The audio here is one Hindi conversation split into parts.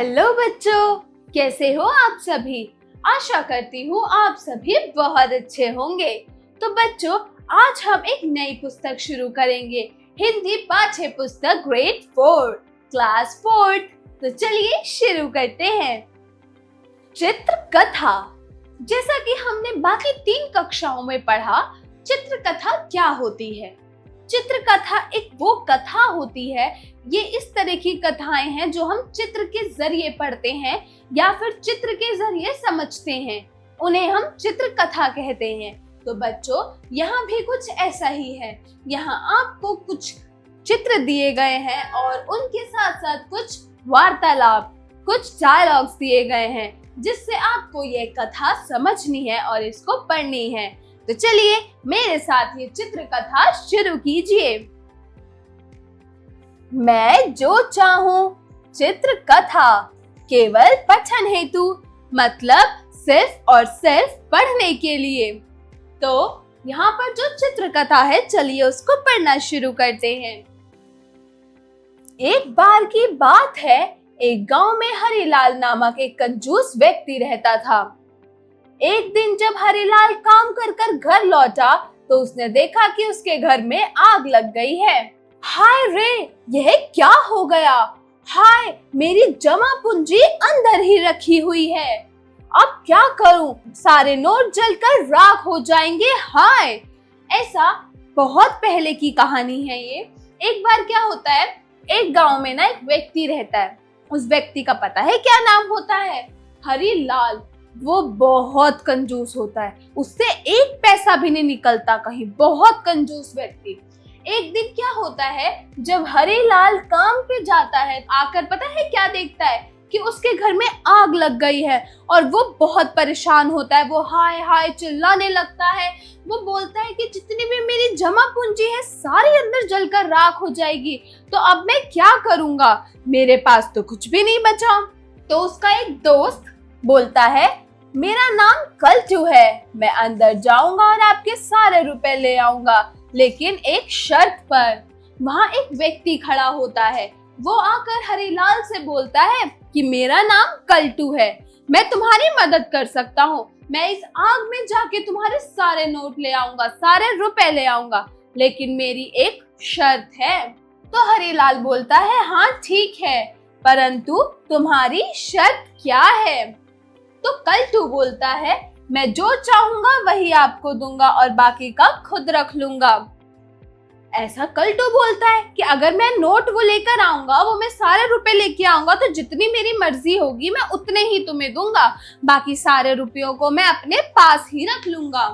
हेलो बच्चों, कैसे हो आप सभी। आशा करती हूँ आप सभी बहुत अच्छे होंगे। तो बच्चों, आज हम एक नई पुस्तक शुरू करेंगे, हिंदी पाठ्य पुस्तक ग्रेड 4 क्लास 4। तो चलिए शुरू करते हैं। चित्र कथा। जैसा कि हमने बाकी 3 कक्षाओं में पढ़ा, चित्र कथा क्या होती है। चित्र कथा एक वो कथा होती है, ये इस तरह की कथाएं हैं जो हम चित्र के जरिए पढ़ते हैं या फिर चित्र के जरिए समझते हैं, उन्हें हम चित्र कथा कहते हैं। तो बच्चों, यहाँ भी कुछ ऐसा ही है। यहाँ आपको कुछ चित्र दिए गए हैं और उनके साथ साथ कुछ वार्तालाप, कुछ डायलॉग्स दिए गए हैं, जिससे आपको ये कथा समझनी है और इसको पढ़नी है। तो चलिए मेरे साथ ये चित्र कथा शुरू कीजिए। मैं जो चाहूं चित्र कथा, केवल पठन हेतु, मतलब सिर्फ और सिर्फ पढ़ने के लिए। तो यहाँ पर जो चित्र कथा है, चलिए उसको पढ़ना शुरू करते हैं। एक बार की बात है, एक गांव में हरिलाल नामक एक कंजूस व्यक्ति रहता था। एक दिन जब हरिलाल काम कर कर घर लौटा तो उसने देखा कि उसके घर में आग लग गई है। हाय रे, यह क्या हो गया। हाय, मेरी जमा पूंजी अंदर ही रखी हुई है। अब क्या करूं, सारे नोट जलकर राख हो जाएंगे। हाय। ऐसा बहुत पहले की कहानी है ये। एक बार क्या होता है, एक गांव में ना एक व्यक्ति रहता है। उस व्यक्ति का पता है क्या नाम होता है? हरिलाल। वो बहुत कंजूस होता है, उससे एक पैसा भी नहीं निकलता कहीं, बहुत कंजूस व्यक्ति। एक दिन क्या होता है, जब हरिलाल काम पे जाता है, आकर पता है क्या देखता है कि उसके घर में आग लग गई है और वो बहुत परेशान होता है। वो हाय हाय चिल्लाने लगता है। वो बोलता है कि जितनी भी मेरी जमा पूंजी है सारी अंदर जलकर राख हो जाएगी, तो अब मैं क्या करूंगा, मेरे पास तो कुछ भी नहीं बचा। तो उसका एक दोस्त बोलता है, मेरा नाम कल्टू है, मैं अंदर जाऊंगा और आपके सारे रुपए ले आऊंगा, लेकिन एक शर्त पर। वहाँ एक व्यक्ति खड़ा होता है। वो आकर हरिलाल से बोलता है कि मेरा नाम कल्टू है, मैं तुम्हारी मदद कर सकता हूँ, मैं इस आग में जाके तुम्हारे सारे नोट ले आऊंगा, सारे रुपए ले आऊंगा, लेकिन मेरी एक शर्त है। तो हरिलाल बोलता है, हाँ ठीक है, परंतु तुम्हारी शर्त क्या है? तो कल्टू बोलता है, मैं जो चाहूंगा वही आपको दूंगा और बाकी का खुद रख लूंगा। ऐसा कल्टू बोलता है कि अगर मैं नोट वो लेकर आऊंगा, वो मैं सारे रुपए लेके आऊंगा, तो जितनी मेरी मर्जी होगी मैं उतने ही तुम्हें दूंगा, बाकी सारे रुपयों को मैं अपने पास ही रख लूंगा।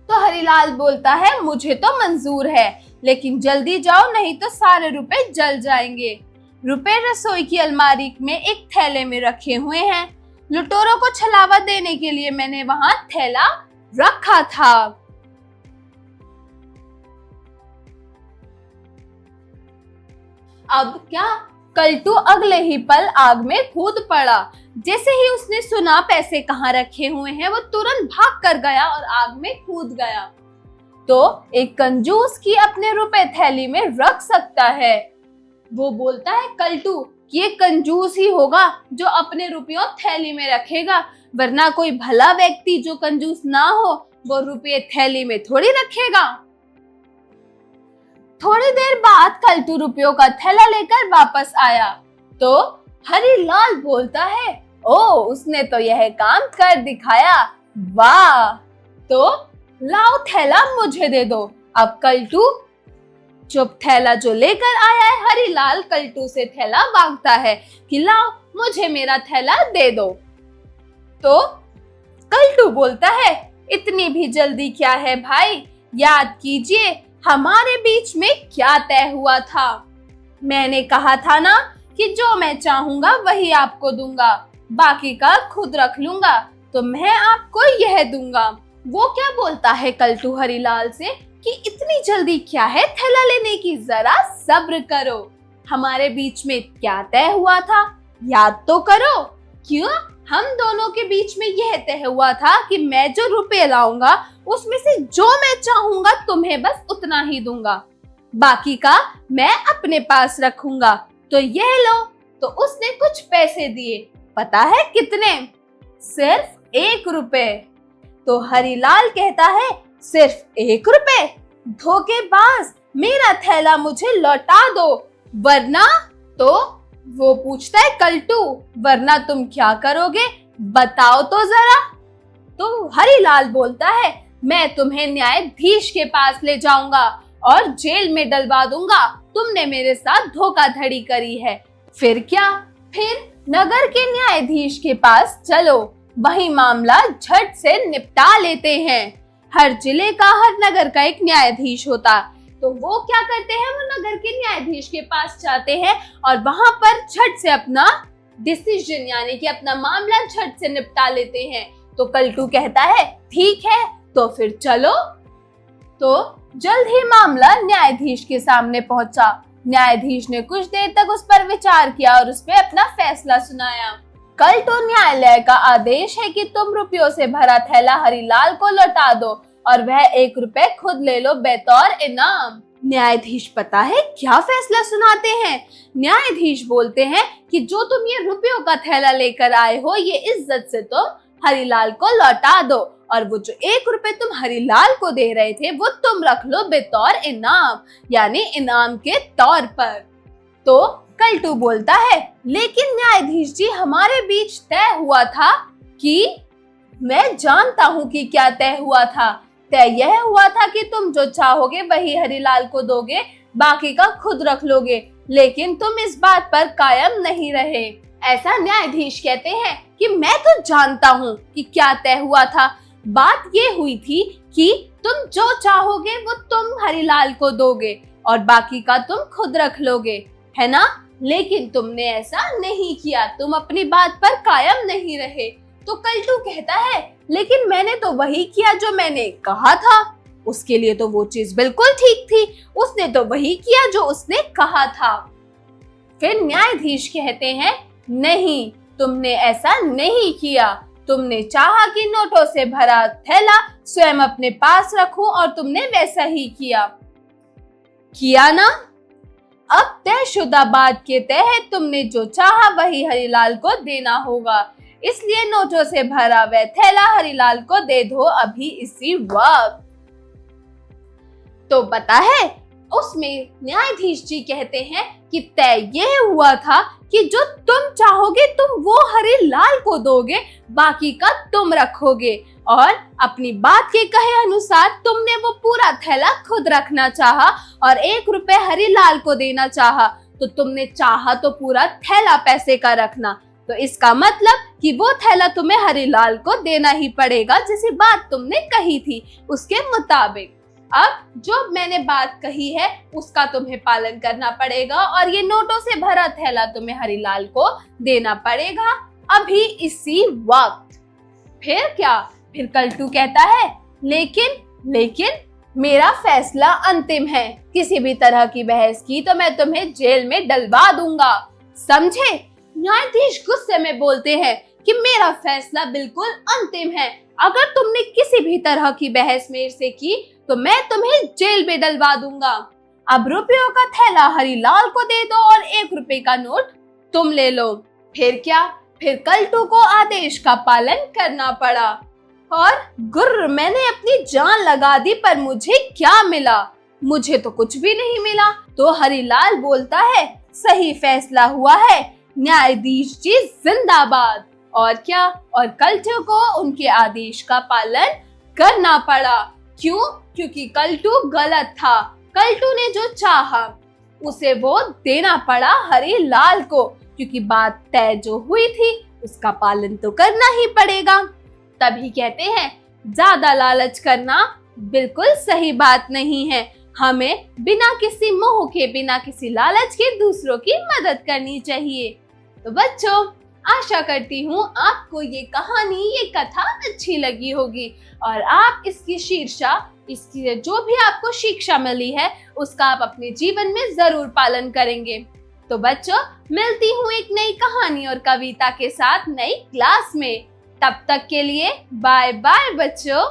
तो हरिलाल बोलता है, मुझे तो मंजूर है, लेकिन जल्दी जाओ नहीं तो सारे रुपए जल जाएंगे। रुपए रसोई की अलमारी में एक थैले में रखे हुए हैं। लुटेरों को छलावा देने के लिए मैंने वहां थैला रखा था। अब क्या, कल्टू अगले ही पल आग में कूद पड़ा। जैसे ही उसने सुना पैसे कहाँ रखे हुए हैं, वो तुरंत भाग कर गया और आग में कूद गया। तो एक कंजूस की अपने रुपए थैली में रख सकता है। वो बोलता है कल्टू कि ये कंजूस ही होगा जो अपने रुपयों थैली में रखेगा, वरना कोई भला व्यक्ति जो कंजूस ना हो वो रुपये थैली में थोड़ी रखेगा। थोड़ी देर बाद कल्टू रुपयों का थैला लेकर वापस आया। तो हरिलाल बोलता है, ओ उसने तो यह काम कर दिखाया, वाह। तो लाओ थैला मुझे दे दो। अब कल्टू चुप थैला जो लेकर आया है, हरिलाल कल्टू से थैला मांगता है कि लाओ मुझे मेरा थैला दे दो। तो कल्टू बोलता है, इतनी भी जल्दी क्या है भाई, याद कीजिए हमारे बीच में क्या तय हुआ था। मैंने कहा था ना कि जो मैं चाहूंगा वही आपको दूंगा, बाकी का खुद रख लूंगा, तो मैं आपको यह दूंगा। वो क्या बोलता है कल्टू हरिलाल से कि इतनी जल्दी क्या है थैला लेने की, जरा सब्र करो, हमारे बीच में क्या तय हुआ था याद तो करो। क्यों, हम दोनों के बीच में यह तय हुआ था कि मैं जो रुपए लाऊंगा उसमें से जो मैं चाहूंगा तुम्हें बस उतना ही दूंगा, बाकी का मैं अपने पास रखूंगा, तो यह लो। तो उसने कुछ पैसे दिए। पता है कितने? सिर्फ 1 रुपए। तो हरिलाल कहता है, सिर्फ 1 रुपए? धोखेबाज, मेरा थैला मुझे लौटा दो, वरना। तो वो पूछता है, कल्टू, वरना तुम क्या करोगे, बताओ तो जरा। तो हरिलाल बोलता है, मैं तुम्हें न्यायाधीश के पास ले जाऊंगा और जेल में डलवा दूंगा, तुमने मेरे साथ धोखाधड़ी करी है। फिर क्या? फिर नगर के न्यायाधीश के पास चलो, वही मामला झट से निपटा लेते हैं। हर जिले का, हर नगर का एक न्यायाधीश होता, तो वो क्या करते हैं, वो नगर के न्यायाधीश के पास जाते हैं और वहां पर झट से अपना डिसीजन यानी कि अपना मामला झट से निपटा लेते हैं। तो कल्टू कहता है, ठीक है, तो फिर चलो। तो जल्द ही मामला न्यायाधीश के सामने पहुंचा। न्यायाधीश ने कुछ देर तक उस पर विचार किया और उस पर अपना फैसला सुनाया। कल तो न्यायालय का आदेश है कि तुम रुपयों से भरा थैला हरिलाल को लौटा दो और वह 1 रुपए खुद ले लो बतौर इनाम। न्यायाधीश पता है क्या फैसला सुनाते हैं? न्यायाधीश बोलते हैं कि जो तुम ये रुपयों का थैला लेकर आए हो, ये इज्जत से तुम हरिलाल को लौटा दो और वो जो 1 रुपए तुम हरिलाल को दे रहे थे वो तुम रख लो बतौर इनाम, यानी इनाम के तौर पर। तो कल्टू बोलता है, लेकिन न्यायाधीश जी, हमारे बीच तय हुआ था कि मैं जानता हूँ कि क्या तय हुआ था। तय यह हुआ था कि तुम जो चाहोगे वही हरिलाल को दोगे, बाकी का खुद रख लोगे, लेकिन तुम इस बात पर कायम नहीं रहे। ऐसा न्यायाधीश कहते हैं कि मैं तो जानता हूँ कि क्या तय हुआ था। बात ये हुई थी कि तुम जो चाहोगे वो तुम हरिलाल को दोगे और बाकी का तुम खुद रख लोगे, है ना? लेकिन तुमने ऐसा नहीं किया, तुम अपनी बात पर कायम नहीं रहे। तो कल्टू कहता है, लेकिन मैंने तो वही किया जो मैंने कहा था। उसके लिए तो वो चीज बिल्कुल ठीक थी, उसने तो वही किया जो उसने कहा था। फिर न्यायाधीश कहते हैं, नहीं, तुमने ऐसा नहीं किया। तुमने चाहा कि नोटों से भरा थैला स्वयं अपने पास रखूं और तुमने वैसा ही किया ना? अब तयशुदा बात के तहत तुमने जो चाहा वही हरिलाल को देना होगा, इसलिए नोटों से भरा वह थैला हरिलाल को दे दो अभी इसी वक्त। तो पता है, उसमें न्यायाधीश जी कहते हैं कि तय यह हुआ था कि जो तुम चाहोगे तुम वो हरिलाल को दोगे, बाकी का तुम रखोगे, और अपनी बात के कहे अनुसार तुमने वो पूरा थैला खुद रखना चाहा और 1 रुपए हरिलाल को देना चाहा। तो तुमने चाहा तो पूरा थैला पैसे का रखना, तो इसका मतलब कि वो थैला तुम्हें हरिलाल को देना ही पड़ेगा, जैसी बात तुमने कही थी उसके मुताबिक। अब जो मैंने बात कही है उसका तुम्हें पालन करना पड़ेगा और ये नोटों से भरा थैला तुम्हें हरिलाल को देना पड़ेगा अभी इसी वक्त। फिर क्या? फिर कल्टू कहता है, लेकिन मेरा फैसला अंतिम है। किसी भी तरह की बहस की तो मैं तुम्हें जेल में डलवा दूंगा, समझे? न्यायाधीश गुस्से में बोलते हैं कि मेरा फैसला बिल्कुल अंतिम है। अगर तुमने किसी भी तरह की बहस मेरे से की तो मैं तुम्हें जेल में डलवा दूंगा। अब रुपयों का थैला हरिलाल को दे दो और 1 रुपए का नोट तुम ले लो। फिर क्या? फिर कल्टू को आदेश का पालन करना पड़ा और गुर्र, मैंने अपनी जान लगा दी, पर मुझे क्या मिला? मुझे तो कुछ भी नहीं मिला। तो हरिलाल बोलता है, सही फैसला हुआ है, न्यायाधीश जी जिंदाबाद। और क्या? और कल्टू को उनके आदेश का पालन करना पड़ा। क्यों? क्योंकि कल्टू गलत था। कल्टू ने जो चाहा उसे वो देना पड़ा हरिलाल को, क्योंकि बात तय जो हुई थी उसका पालन तो करना ही पड़ेगा। तभी कहते हैं, ज्यादा लालच करना बिल्कुल सही बात नहीं है। हमें बिना किसी मोह के, बिना किसी लालच के दूसरों की मदद करनी चाहिए। तो बच्चों, आशा करती हूँ आपको ये कहानी, ये कथा अच्छी लगी होगी और आप इसकी इसकी जो भी आपको शिक्षा मिली है उसका आप अपने जीवन में जरूर पालन करेंगे। तो बच्चों, मिलती हूँ एक नई कहानी और कविता के साथ नई क्लास में। तब तक के लिए बाय बाय बच्चों।